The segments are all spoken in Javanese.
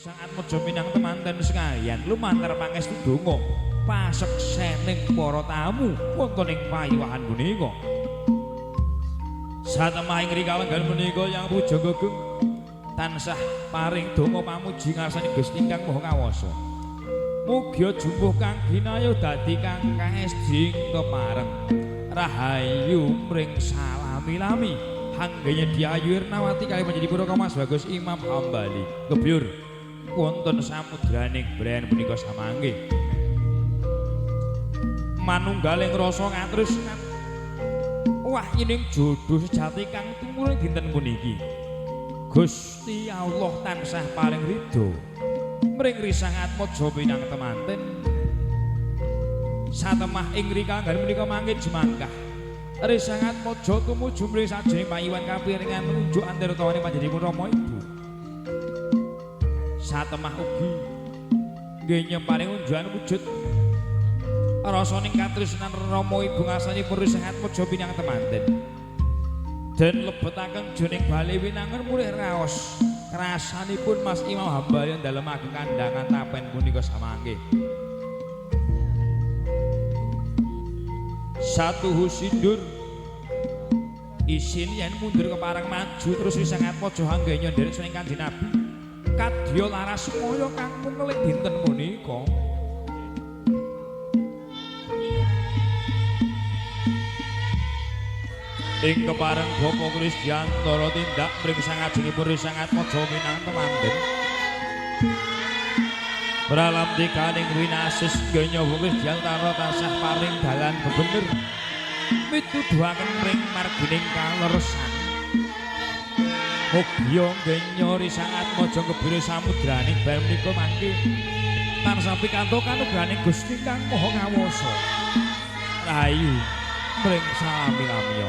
Sangat meja minang temanten sekalian lumantar pangestu donga paseksening para tamu wonten ing payiwahan punika. Satemahing rikala menika yang puja gegeng tansah paring donga pamuji ngarsane Gusti ingkang Maha Kawasa. Mugi jumbuh kang ginayu dadi kang kaesjing kepareng. Rahayu mring salami-lami hanggenya Diayu Irnawati kali menjadi pura Mas Bagus Imam Hambali kebyur wonten samudraning bren punika samangke manunggaling rasa ngatresnan wahyining jodoh sejati kang tumurun dinten puniki Gusti Allah tansah paring ridho mring risang atmaja pinang temanten satemah ing rikala menika mangke jemangkah risang atmaja tumuju mring sajroning payiwan kapiringan nunjuk antartawane panjenengan Rama Ibu satemah ugi nggih nyemparing unjuan wujud rasaning katresnan Rama Ibu ngasanipun risang atmaja pinang temanten den lebetaken jroning bali winangun mulih raos rasanipun Mas Imam Hambali dalemaken kandangan tapen punika samangke satu husindur isin yen mundur kepareng maju terus risang atmaja hanggenya nderek saking Kanjeng Nabi kadya laras kaya kang mungeling dinten punika ing kepareng Bapa Kristiantara tindak mring sangajengipun risang atmaja minang temanten Pralam dikaning winasis genya Bapa Kristiantara tansah paring dalan bebener mituduhaken mring margining kaleresan Hobyo genya risang atmaja kebire samudraning bal menika mangke tansah pikantuk kanugrahaning Gusti kang Maha Kawasa rahayu mring salami-lamiya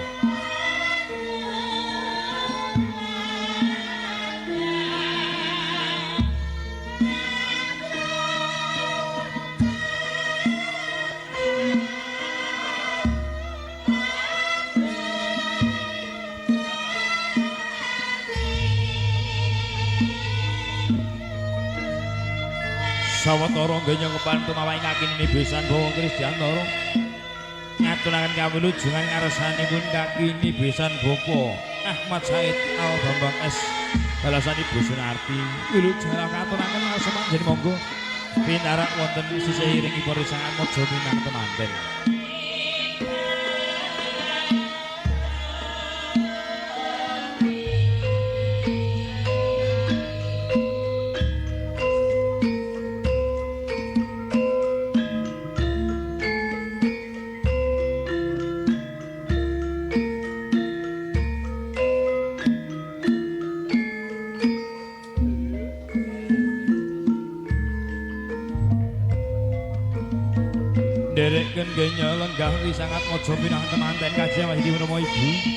sawetara nggenya kepantu mawaing kakini besan Bapa Kristiantara ngaturaken kawilujungan ngarsanipun kakini besan Bapa Ahmad Said Al Bambang S balasanipun Sunarti wilujeng katuraken ngasemanjen monggo pinarak wonten sisih iringipun risang atmaja minang temanten genya lenggah risang atmaja minang temanten kaji Mas Rama Ibu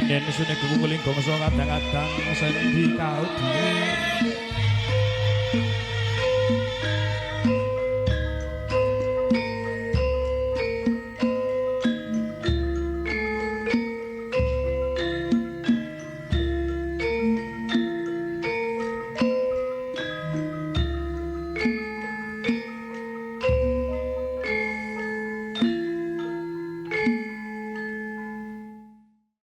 Sinden sune gungling gongso kadang-kadang sendi kaudi